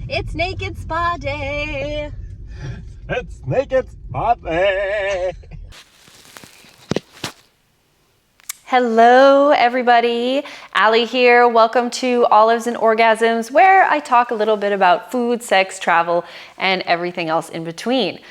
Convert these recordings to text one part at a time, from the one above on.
It's naked spa day. It's naked spa day. Hello everybody, Allie here. Welcome to Olives and Orgasms, where I talk a little bit about food, sex, travel, and everything else in between.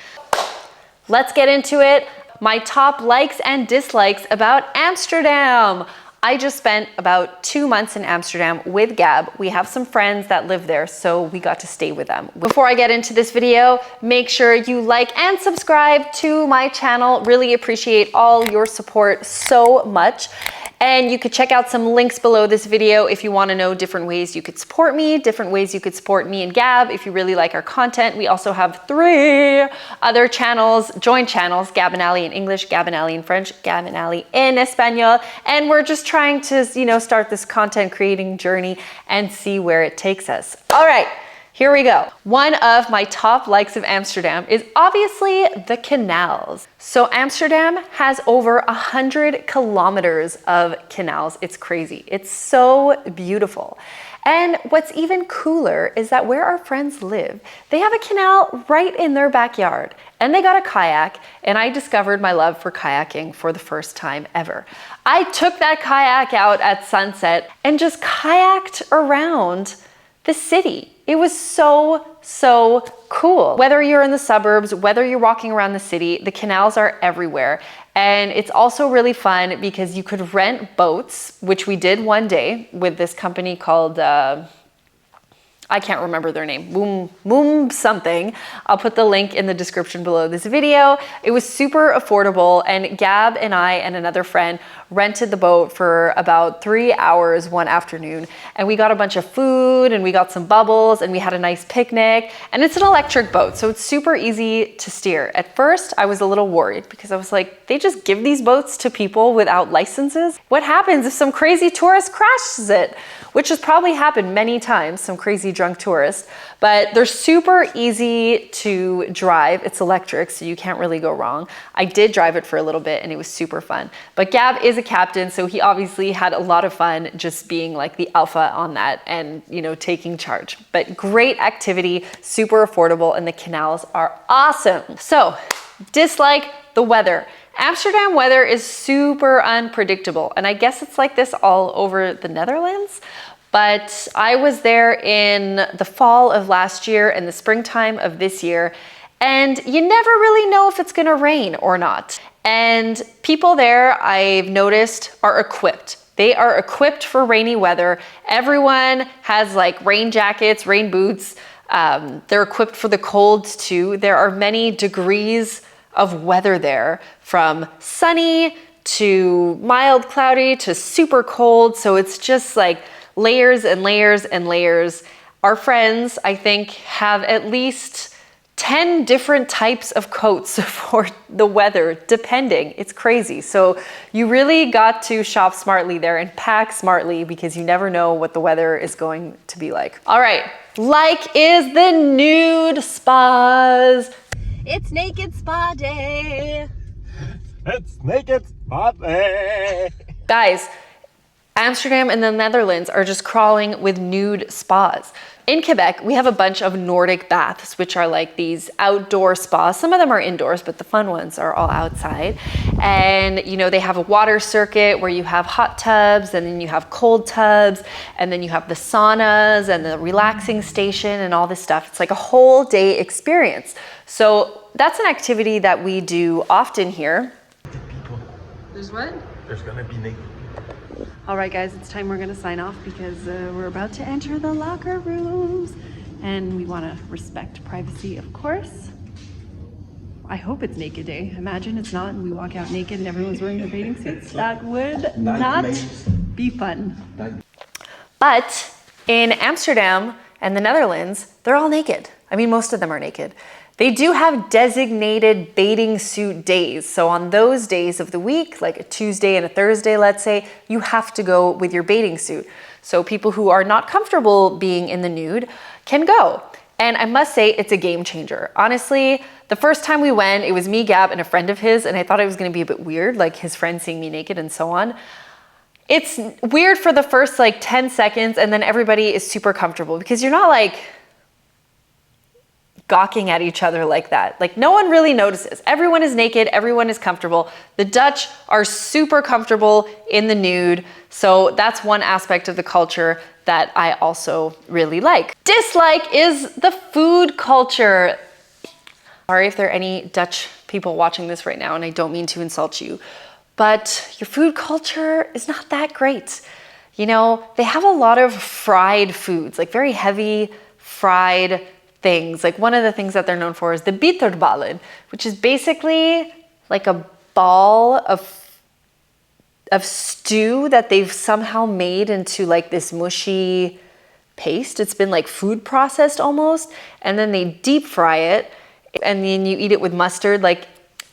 Let's get into it. My top likes and dislikes about Amsterdam. I just spent about 2 months in Amsterdam with Gab. We have some friends that live there, so we got to stay with them. Before I get into this video, make sure you like and subscribe to my channel. Really appreciate all your support so much. And you could check out some links below this video if you want to know different ways you could support me, different ways you could support me and Gab if you really like our content. We also have 3 other channels, joint channels, Gab and Allie in English, Gab and Allie in French, Gab and Allie in Espanol. And we're just trying to, start this content creating journey and see where it takes us. All right. Here we go. One of my top likes of Amsterdam is obviously the canals. So Amsterdam has over 100 kilometers of canals. It's crazy. It's so beautiful. And what's even cooler is that where our friends live, they have a canal right in their backyard. And they got a kayak, and I discovered my love for kayaking for the first time ever. I took that kayak out at sunset and just kayaked around the city. It was so cool. Whether you're in the suburbs, whether you're walking around the city, the canals are everywhere. And it's also really fun because you could rent boats, which we did one day with this company called, I can't remember their name, Boom something. I'll put the link in the description below this video. It was super affordable, and Gab and I and another friend rented the boat for about 3 hours one afternoon, and we got a bunch of food and we got some bubbles and we had a nice picnic. And it's an electric boat, so it's super easy to steer. At first I was a little worried because I was like, they just give these boats to people without licenses? What happens if some crazy tourist crashes it? Which has probably happened many times, some crazy drunk tourists, but they're super easy to drive. It's electric, so you can't really go wrong. I did drive it for a little bit and it was super fun. But Gab is a captain, so he obviously had a lot of fun just being like the alpha on that and, taking charge. But great activity, super affordable, and the canals are awesome. So, dislike the weather. Amsterdam weather is super unpredictable, and I guess it's like this all over the Netherlands. But I was there in the fall of last year and the springtime of this year, and you never really know if it's gonna rain or not. And people there, I've noticed, are equipped. They are equipped for rainy weather. Everyone has like rain jackets, rain boots. They're equipped for the cold too. There are many degrees of weather there, from sunny to mild cloudy to super cold. So it's just like layers and layers and layers. Our friends, I think, have at least 10 different types of coats for the weather, depending. It's crazy. So you really got to shop smartly there and pack smartly because you never know what the weather is going to be like. All right, like is the nude spas. It's naked spa day. It's naked spa day. Guys, Amsterdam and the Netherlands are just crawling with nude spas. In Quebec, we have a bunch of Nordic baths, which are like these outdoor spas. Some of them are indoors, but the fun ones are all outside. And they have a water circuit where you have hot tubs, and then you have cold tubs, and then you have the saunas and the relaxing station and all this stuff. It's like a whole day experience. So that's an activity that we do often here. People. There's what? There's gonna be naked. All right, guys, it's time we're gonna sign off because we're about to enter the locker rooms, and we wanna respect privacy, of course. I hope it's naked day. Imagine it's not and we walk out naked and everyone's wearing their bathing suits. That would not be fun. But in Amsterdam and the Netherlands, they're all naked. I mean, most of them are naked. They do have designated bathing suit days. So on those days of the week, like a Tuesday and a Thursday, let's say, you have to go with your bathing suit. So people who are not comfortable being in the nude can go. And I must say, it's a game changer. Honestly, the first time we went, it was me, Gab, and a friend of his, and I thought it was gonna be a bit weird, like his friend seeing me naked and so on. It's weird for the first like 10 seconds, and then everybody is super comfortable because you're not like gawking at each other like that. Like no one really notices. Everyone is naked, everyone is comfortable. The Dutch are super comfortable in the nude. So that's one aspect of the culture that I also really like. Dislike is the food culture. Sorry if there are any Dutch people watching this right now, and I don't mean to insult you, but your food culture is not that great. You know, they have a lot of fried foods, like very heavy fried things. Like one of the things that they're known for is the bitterballen, which is basically like a ball of stew that they've somehow made into like this mushy paste. It's been like food processed almost, and then they deep fry it, and then you eat it with mustard. Like,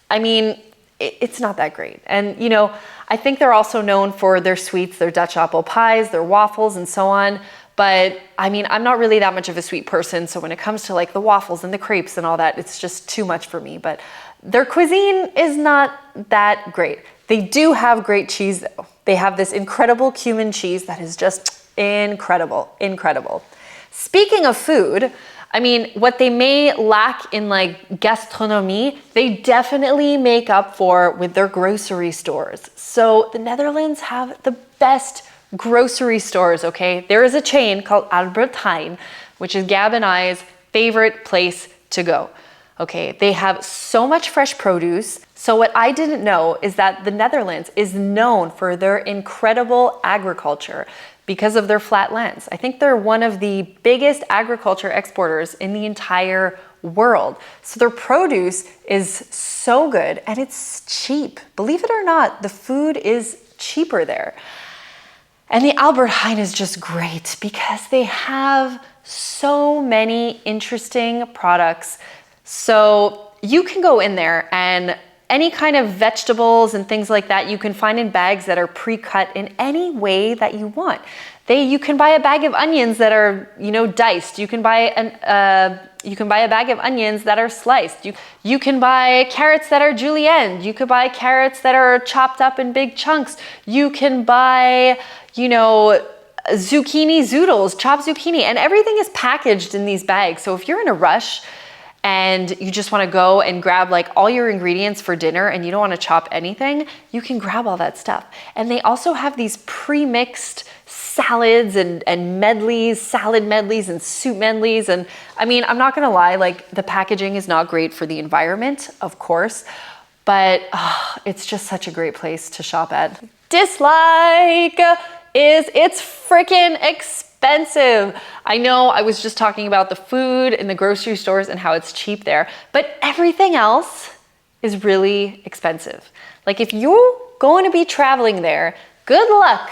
I mean, it's not that great. And you know, I think they're also known for their sweets, their Dutch apple pies, their waffles, and so on. But I mean, I'm not really that much of a sweet person, so when it comes to like the waffles and the crepes and all that, it's just too much for me. But their cuisine is not that great. They do have great cheese though. They have this incredible cumin cheese that is just incredible, incredible. Speaking of food, I mean, what they may lack in like gastronomie, they definitely make up for with their grocery stores. So the Netherlands have the best grocery stores, okay? There is a chain called Albert Heijn, which is Gab and I's favorite place to go, okay? They have so much fresh produce. So what I didn't know is that the Netherlands is known for their incredible agriculture because of their flat lands. I think they're one of the biggest agriculture exporters in the entire world. So their produce is so good and it's cheap. Believe it or not, the food is cheaper there. And the Albert Heijn is just great because they have so many interesting products. So you can go in there and any kind of vegetables and things like that, you can find in bags that are pre-cut in any way that you want. You can buy a bag of onions that are, you know, diced. You can buy a bag of onions that are sliced. You can buy carrots that are julienne. You could buy carrots that are chopped up in big chunks. You can buy, you know, zucchini zoodles, chopped zucchini, and everything is packaged in these bags. So if you're in a rush and you just want to go and grab like all your ingredients for dinner and you don't want to chop anything, you can grab all that stuff. And they also have these pre-mixed salads and medleys, salad medleys and soup medleys. And I mean, I'm not going to lie, like the packaging is not great for the environment, of course, but it's just such a great place to shop at. Dislike is it's freaking expensive. I know I was just talking about the food in the grocery stores and how it's cheap there, but everything else is really expensive. Like if you're going to be traveling there, good luck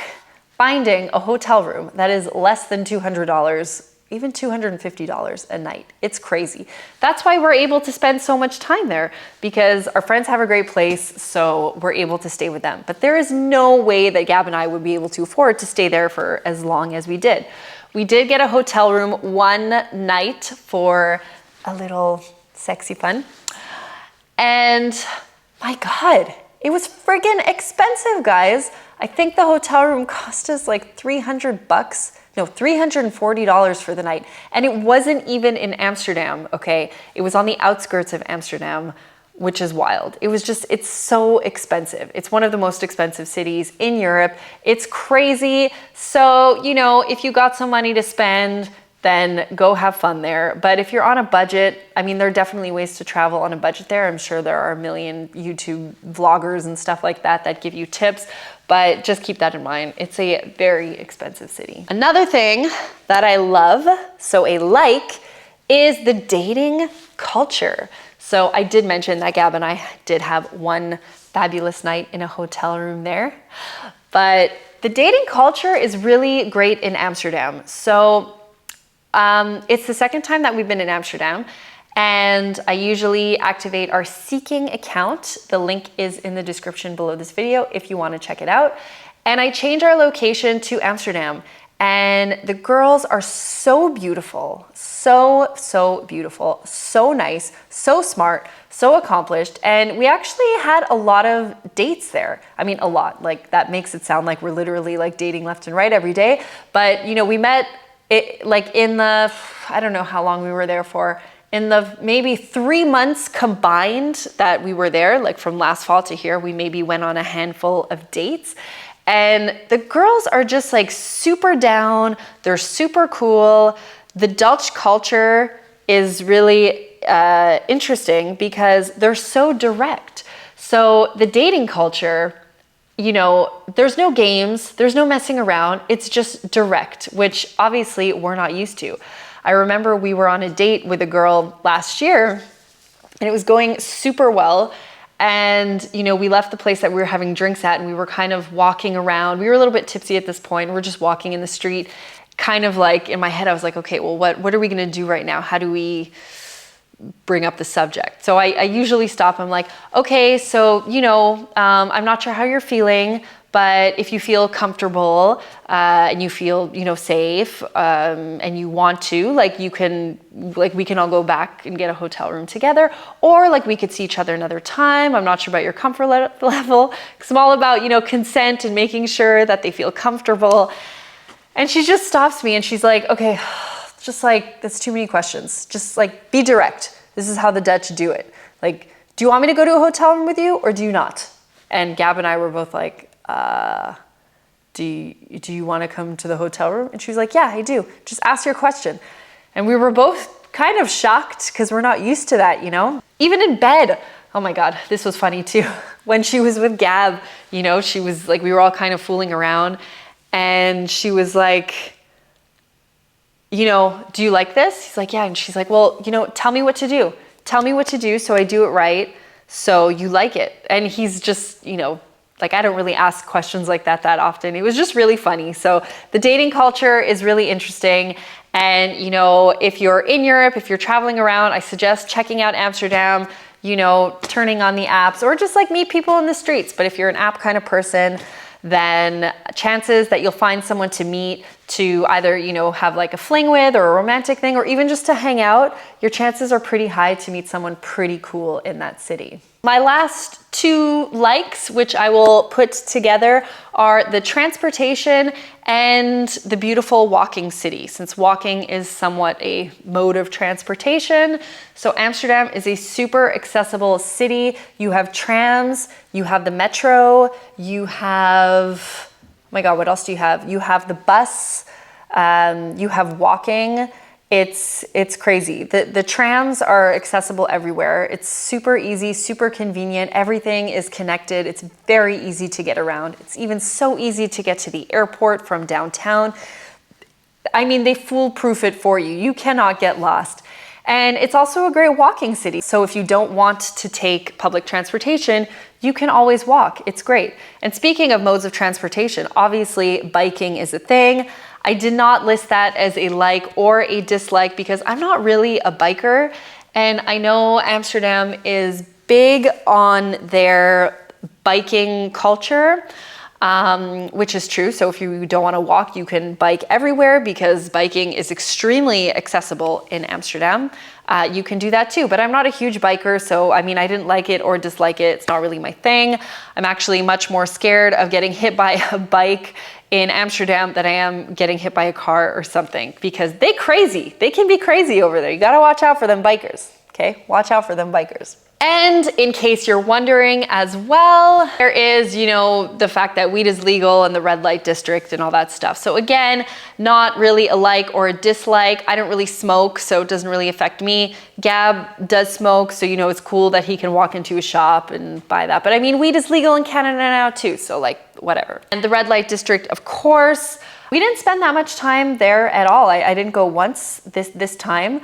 finding a hotel room that is less than $200, even $250 a night. It's crazy. That's why we're able to spend so much time there, because our friends have a great place, so we're able to stay with them. But there is no way that Gab and I would be able to afford to stay there for as long as we did. We did get a hotel room one night for a little sexy fun. And my God, it was friggin' expensive, guys. I think the hotel room cost us like $340 for the night. And it wasn't even in Amsterdam, okay? It was on the outskirts of Amsterdam, which is wild. It's so expensive. It's one of the most expensive cities in Europe. It's crazy. So, you know, if you got some money to spend, then go have fun there. But if you're on a budget, I mean, there are definitely ways to travel on a budget there. I'm sure there are a million YouTube vloggers and stuff like that that give you tips, but just keep that in mind. It's a very expensive city. Another thing that I love, is the dating culture. So I did mention that Gab and I did have one fabulous night in a hotel room there, but the dating culture is really great in Amsterdam. So it's the second time that we've been in Amsterdam, and I usually activate our Seeking account. The link is in the description below this video if you want to check it out. And I change our location to Amsterdam, and the girls are so beautiful, so beautiful, so nice, so smart, so accomplished. And we actually had a lot of dates there. I mean, a lot, like that makes it sound like we're literally like dating left and right every day. But you know, we met like in the, I don't know how long we were there for, in the maybe 3 months combined that we were there, like from last fall to here, we maybe went on a handful of dates. And the girls are just like super down. They're super cool. The Dutch culture is really interesting because they're so direct. So the dating culture, you know, there's no games, there's no messing around. It's just direct, which obviously we're not used to. I remember we were on a date with a girl last year and it was going super well. And, you know, we left the place that we were having drinks at and we were kind of walking around. We were a little bit tipsy at this point. We're just walking in the street, kind of like in my head, I was like, okay, well, what are we going to do right now? How do we bring up the subject? So I usually stop. I'm like, okay, so, you know, I'm not sure how you're feeling, but if you feel comfortable and you feel, you know, safe and you want to, like you can, like we can all go back and get a hotel room together, or like we could see each other another time. I'm not sure about your comfort level because I'm all about, you know, consent and making sure that they feel comfortable. And she just stops me and she's like, okay, just like, that's too many questions. Just like, be direct. This is how the Dutch do it. Like, do you want me to go to a hotel room with you or do you not? And Gab and I were both like, do you want to come to the hotel room? And she was like, yeah, I do. Just ask your question. And we were both kind of shocked because we're not used to that, you know? Even in bed. Oh my God, this was funny too. When she was with Gab, you know, she was like, we were all kind of fooling around and she was like, you know, do you like this? He's like, yeah. And she's like, well, you know, tell me what to do. Tell me what to do so I do it right, so you like it. And he's just, you know, like I don't really ask questions like that often. It was just really funny. So the dating culture is really interesting. And, you know, if you're in Europe, if you're traveling around, I suggest checking out Amsterdam, you know, turning on the apps or just like meet people in the streets. But if you're an app kind of person, then chances that you'll find someone to meet to either, you know, have like a fling with or a romantic thing, or even just to hang out, your chances are pretty high to meet someone pretty cool in that city. My last 2 likes, which I will put together, are the transportation and the beautiful walking city, since walking is somewhat a mode of transportation. So Amsterdam is a super accessible city. You have trams, you have the metro, you have, oh my God, what else do you have? You have the bus, you have walking. It's crazy. The trams are accessible everywhere. It's super easy, super convenient. Everything is connected. It's very easy to get around. It's even so easy to get to the airport from downtown. I mean, they foolproof it for you. You cannot get lost. And it's also a great walking city. So if you don't want to take public transportation, you can always walk. It's great. And speaking of modes of transportation, obviously biking is a thing. I did not list that as a like or a dislike because I'm not really a biker. And I know Amsterdam is big on their biking culture, which is true. So if you don't want to walk, you can bike everywhere because biking is extremely accessible in Amsterdam. You can do that too, but I'm not a huge biker. So, I mean, I didn't like it or dislike it. It's not really my thing. I'm actually much more scared of getting hit by a bike in Amsterdam than I am getting hit by a car or something because they can be crazy over there. You got to watch out for them bikers. Okay. Watch out for them bikers. And in case you're wondering as well, there is, you know, the fact that weed is legal in the red light district and all that stuff. So again, not really a like or a dislike. I don't really smoke, so it doesn't really affect me. Gab does smoke, so you know, it's cool that he can walk into a shop and buy that. But I mean, weed is legal in Canada now too, so like whatever. And the red light district, of course, we didn't spend that much time there at all. I didn't go once this time.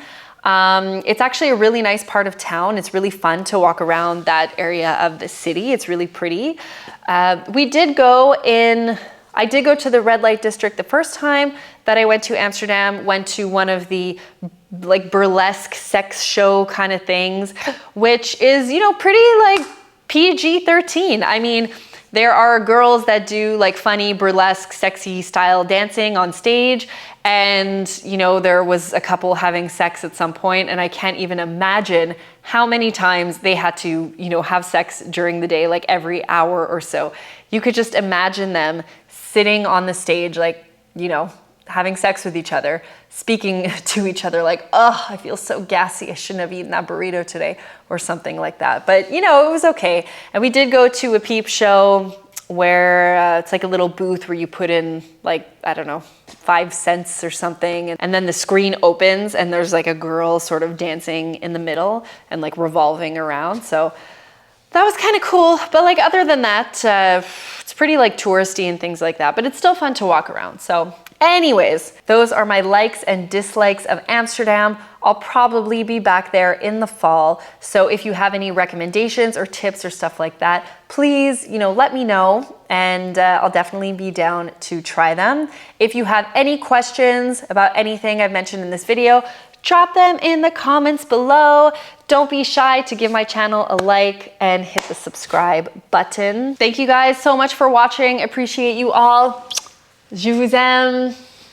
It's actually a really nice part of town. It's really fun to walk around that area of the city. It's really pretty. I did go to the red light district the first time that I went to Amsterdam, went to one of the like burlesque sex show kind of things, which is, you know, pretty like PG-13. I mean, there are girls that do like funny burlesque sexy style dancing on stage. And, you know, there was a couple having sex at some point, and I can't even imagine how many times they had to, you know, have sex during the day, like every hour or so. You could just imagine them sitting on the stage, like, you know, having sex with each other, speaking to each other like, oh, I feel so gassy, I shouldn't have eaten that burrito today, or something like that. But you know, it was okay. And we did go to a peep show where it's like a little booth where you put in like, I don't know, 5 cents or something. And then the screen opens and there's like a girl sort of dancing in the middle and like revolving around. So that was kind of cool. But like other than that, it's pretty like touristy and things like that, but it's still fun to walk around. So anyways, those are my likes and dislikes of Amsterdam. I'll probably be back there in the fall. So if you have any recommendations or tips or stuff like that, please, you know, let me know, and I'll definitely be down to try them. If you have any questions about anything I've mentioned in this video, drop them in the comments below. Don't be shy to give my channel a like and hit the subscribe button. Thank you guys so much for watching. Appreciate you all. Je vous aime.